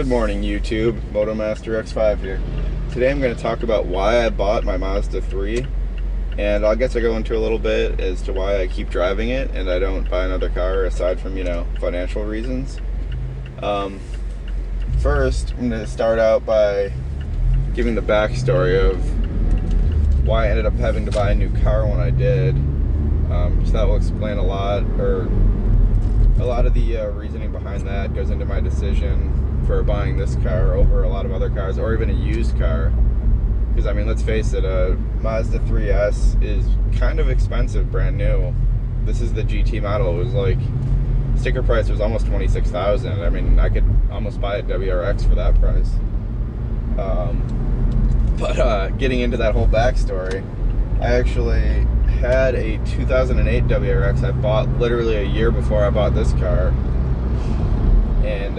Good morning, YouTube. MotoMaster X5 here. Today I'm going to talk about why I bought my Mazda 3, and I guess I go into a little bit as to why I keep driving it and I don't buy another car aside from, financial reasons. First, I'm going to start out by giving the backstory of why I ended up having to buy a new car when I did. So that will explain a lot of the reasoning behind that goes into my decision for buying this car over a lot of other cars, or even a used car. Because, I mean, let's face it, a Mazda 3S is kind of expensive, brand new. This is the GT model. It was like, sticker price was almost $26,000. I mean, I could almost buy a WRX for that price. But getting into that whole backstory, I actually had a 2008 WRX I bought literally a year before I bought this car. And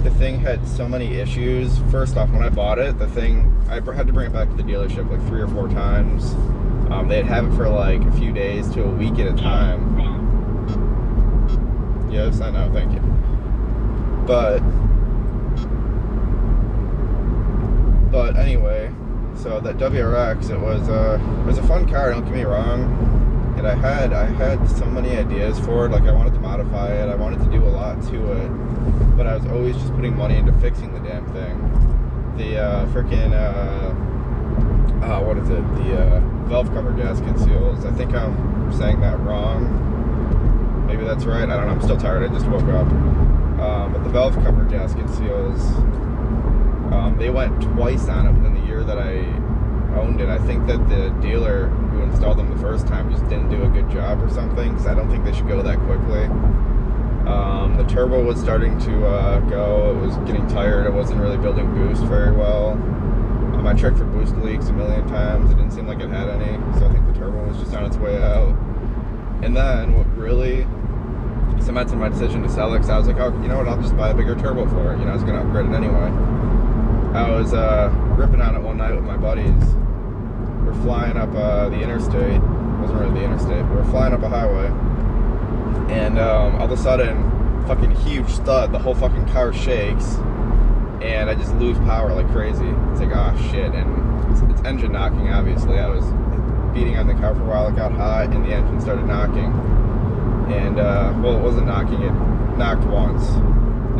the thing had so many issues. First off, when I bought it, I had to bring it back to the dealership like 3 or 4 times. They'd have it for like a few days to a week at a time. Yes, I know, thank you. But anyway, so that WRX, it was a fun car, don't get me wrong. And I had so many ideas for it. Like, I wanted to modify it, I wanted to do a lot to it, but I was always just putting money into fixing the damn thing. The what is it? The valve cover gasket seals. I think I'm saying that wrong. Maybe that's right. I don't know. I'm still tired. I just woke up. But the valve cover gasket seals, they went twice on it within the year that I owned it. I think that the dealer who installed them the first time just didn't do a good job or something, because I don't think they should go that quickly. The turbo was starting to go. It was getting tired. It wasn't really building boost very well. I checked for boost leaks a million times. It didn't seem like it had any, so I think the turbo was just on its way out. And then what really cemented my decision to sell it, because I was like, oh, you know what, I'll just buy a bigger turbo for it. I was going to upgrade it anyway. I was ripping on it one night with my buddies. We're flying up the interstate. It wasn't really the interstate, but we're flying up a highway. And all of a sudden, fucking huge thud, the whole fucking car shakes. And I just lose power like crazy. It's like, oh shit. And it's engine knocking, obviously. I was beating on the car for a while, it got hot, and the engine started knocking. And, well, it wasn't knocking, it knocked once.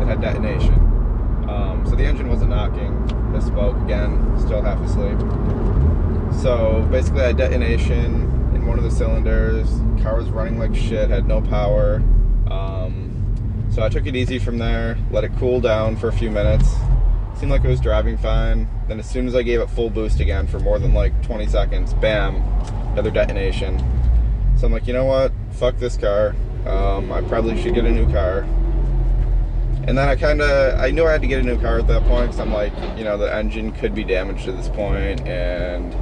It had detonation. So the engine wasn't knocking. Misspoke again, still half asleep. So basically I had detonation in one of the cylinders. Car was running like shit, had no power. So I took it easy from there, let it cool down for a few minutes. Seemed like it was driving fine. Then as soon as I gave it full boost again for more than like 20 seconds, bam, another detonation. So I'm like, you know what? Fuck this car. I probably should get a new car. And then I knew I had to get a new car at that point, because I'm like, the engine could be damaged at this point, and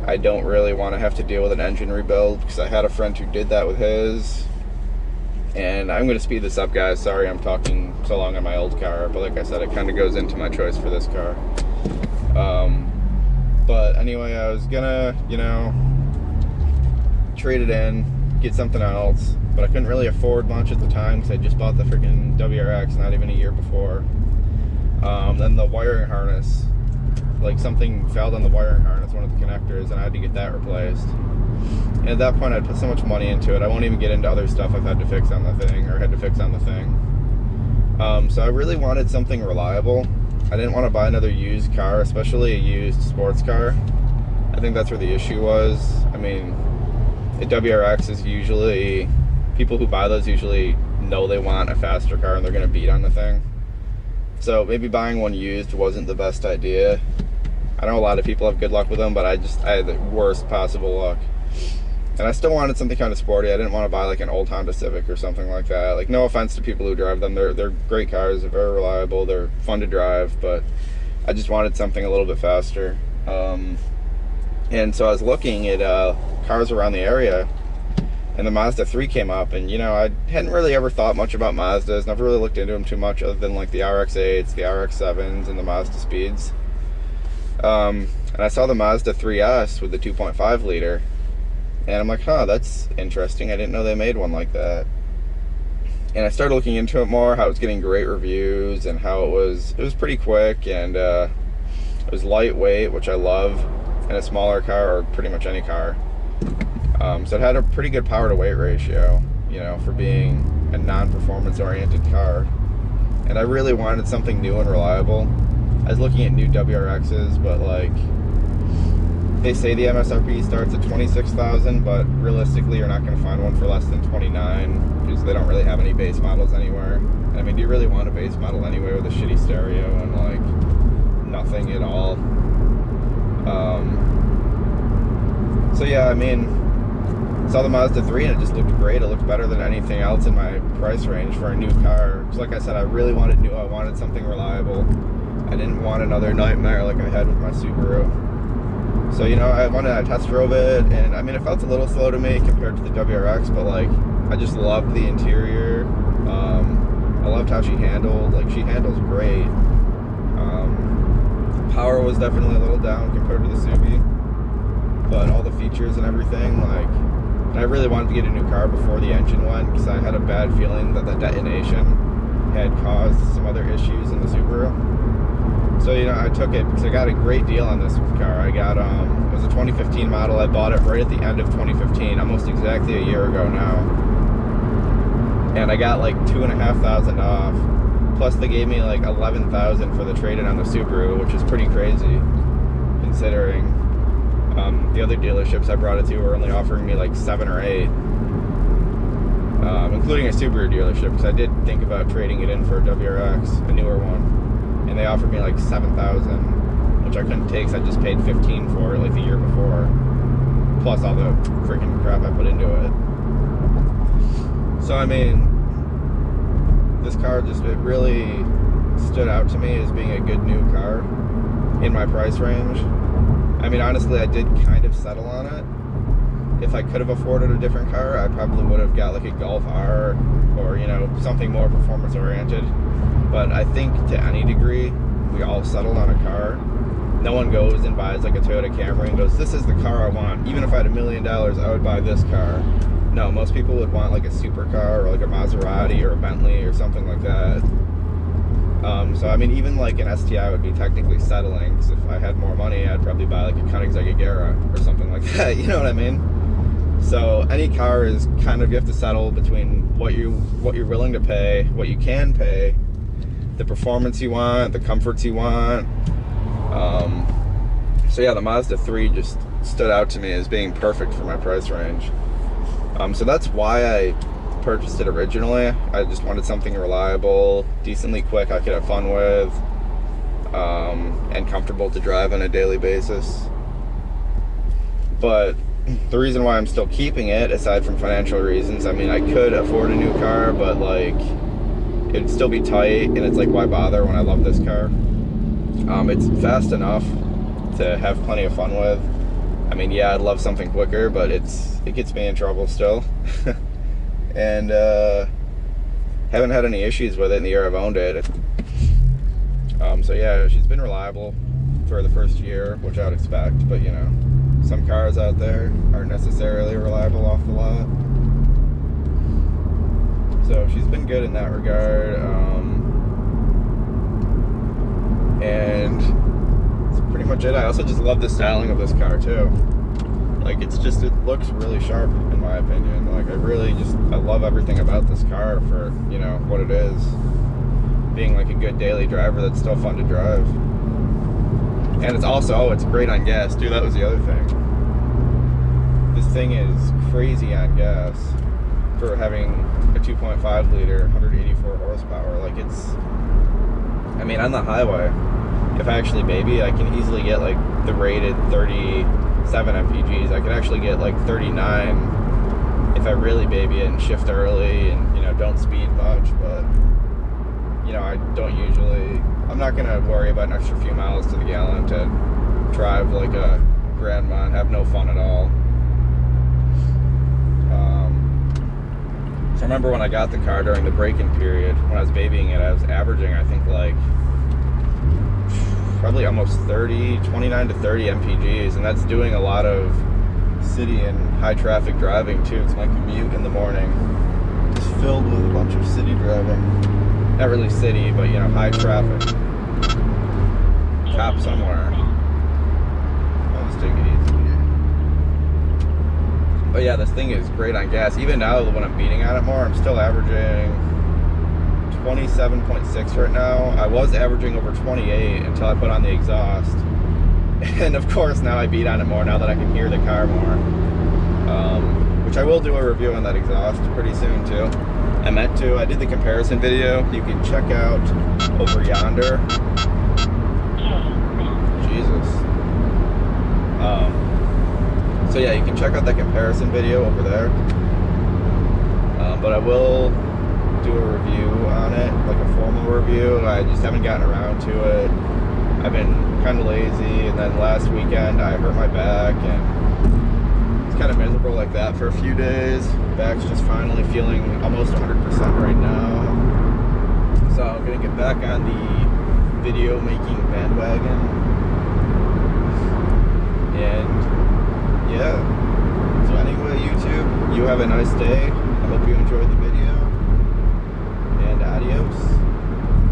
I don't really want to have to deal with an engine rebuild, because I had a friend who did that with his. And I'm going to speed this up, guys. Sorry I'm talking so long on my old car, but like I said, it kind of goes into my choice for this car. But anyway, I was gonna, trade it in, get something else, but I couldn't really afford much at the time, because I just bought the freaking WRX not even a year before. Then the wiring harness, like something failed on the wiring harness, one of the connectors, and I had to get that replaced. And at that point I'd put so much money into it, I won't even get into other stuff I've had to fix on the thing, or had to fix on the thing. So I really wanted something reliable. I didn't want to buy another used car, especially a used sports car. I think that's where the issue was. I mean, a WRX is usually, people who buy those usually know they want a faster car and they're going to beat on the thing. So maybe buying one used wasn't the best idea. I know a lot of people have good luck with them, but I had the worst possible luck. And I still wanted something kind of sporty. I didn't want to buy like an old Honda Civic or something like that. Like, no offense to people who drive them. They're great cars. They're very reliable. They're fun to drive, but I just wanted something a little bit faster. And so I was looking at cars around the area, and the Mazda 3 came up, and I hadn't really ever thought much about Mazdas, never really looked into them too much, other than like the RX-8s, the RX-7s, and the Mazda Speeds. And I saw the Mazda 3S with the 2.5 liter, and I'm like, huh, that's interesting. I didn't know they made one like that. and I started looking into it more, how it was getting great reviews and how it was pretty quick, and it was lightweight, which I love in a smaller car or pretty much any car. So it had a pretty good power to weight ratio, you know, for being a non-performance oriented car. And I really wanted something new and reliable. I was looking at new WRXs, but like, they say the MSRP starts at $26,000, but realistically you're not going to find one for less than $29,000 because they don't really have any base models anywhere. I mean, do you really want a base model anyway with a shitty stereo and like nothing at all? So yeah, I mean, saw the Mazda 3 and it just looked great. It looked better than anything else in my price range for a new car. Because like I said, I really wanted new. I wanted something reliable. I didn't want another nightmare like I had with my Subaru. So, you know, I test drove it, and I mean, it felt a little slow to me compared to the WRX, but like, I just loved the interior. I loved how she handled. Like, she handles great. Power was definitely a little down compared to the Subi, but all the features and everything, like, and I really wanted to get a new car before the engine went, because I had a bad feeling that the detonation had caused some other issues in the Subaru. So, you know, I took it because I got a great deal on this car. I got, it was a 2015 model. I bought it right at the end of 2015, almost exactly a year ago now. And I got like $2,500 off. Plus they gave me like $11,000 for the trade-in on the Subaru, which is pretty crazy considering the other dealerships I brought it to were only offering me like 7 or 8, including a Subaru dealership, because I did think about trading it in for a WRX, a newer one. And they offered me like $7,000, which I couldn't take, so I just paid $15,000 for it like the year before, plus all the freaking crap I put into it. So I mean, this car just, it really stood out to me as being a good new car in my price range. I mean, honestly, I did kind of settle on it. If I could have afforded a different car, I probably would have got like a Golf R, or, you know, something more performance oriented. But I think to any degree, we all settled on a car. No one goes and buys like a Toyota Camry and goes, this is the car I want. Even if I had $1 million, I would buy this car. No, most people would want like a supercar or like a Maserati or a Bentley or something like that. So I mean, even like an STI would be technically settling, because if I had more money, I'd probably buy like a Koenigsegg Agera or something like that. You know what I mean? So any car is kind of, you have to settle between what you're willing to pay, what you can pay, the performance you want, the comforts you want. So yeah, the Mazda 3 just stood out to me as being perfect for my price range. So that's why I purchased it originally. I just wanted something reliable, decently quick I could have fun with, and comfortable to drive on a daily basis. But the reason why I'm still keeping it, aside from financial reasons, I mean, I could afford a new car, but like, it'd still be tight, and it's like, why bother when I love this car? It's fast enough to have plenty of fun with. I mean, yeah, I'd love something quicker, but it gets me in trouble still. And haven't had any issues with it in the year I've owned it. So yeah, she's been reliable for the first year, which I would expect, but you know, some cars out there aren't necessarily reliable off the lot. So she's been good in that regard. And that's pretty much it. I also just love the styling of this car too. Like, it looks really sharp in my opinion. Like, I love everything about this car for, you know, what it is. Being like a good daily driver that's still fun to drive. And it's also, it's great on gas too. That was the other thing. This thing is crazy on gas for having a 2.5 liter, 184 horsepower. Like, I mean, on the highway, if I actually baby, I can easily get like the rated 37 mpgs. I could actually get like 39 if I really baby it and shift early and, you know, don't speed much. But, you know, I'm not gonna worry about an extra few miles to the gallon to drive like a grandma and have no fun at all. So I remember when I got the car during the break-in period, when I was babying it, I was averaging, I think, like probably almost 29 to 30 mpgs, and that's doing a lot of city and high traffic driving too. It's my commute in the morning. Just filled with a bunch of city driving. Not really city, but you know, high traffic. Cop somewhere. I'll just take it easy. But yeah, this thing is great on gas. Even now when I'm beating on it more, I'm still averaging 27.6 right now. I was averaging over 28 until I put on the exhaust. And of course now I beat on it more now that I can hear the car more. Which I will do a review on that exhaust pretty soon too. I meant to. I did the comparison video. You can check out over yonder. Jesus. So yeah, you can check out that comparison video over there. But I will do a review on it, like a formal review. I just haven't gotten around to it. I've been kind of lazy, and then last weekend I hurt my back, and it's kind of miserable like that for a few days. Back's just finally feeling almost 100% right now. So I'm gonna get back on the video making bandwagon. And yeah, so anyway, YouTube, you have a nice day. I hope you enjoyed the video.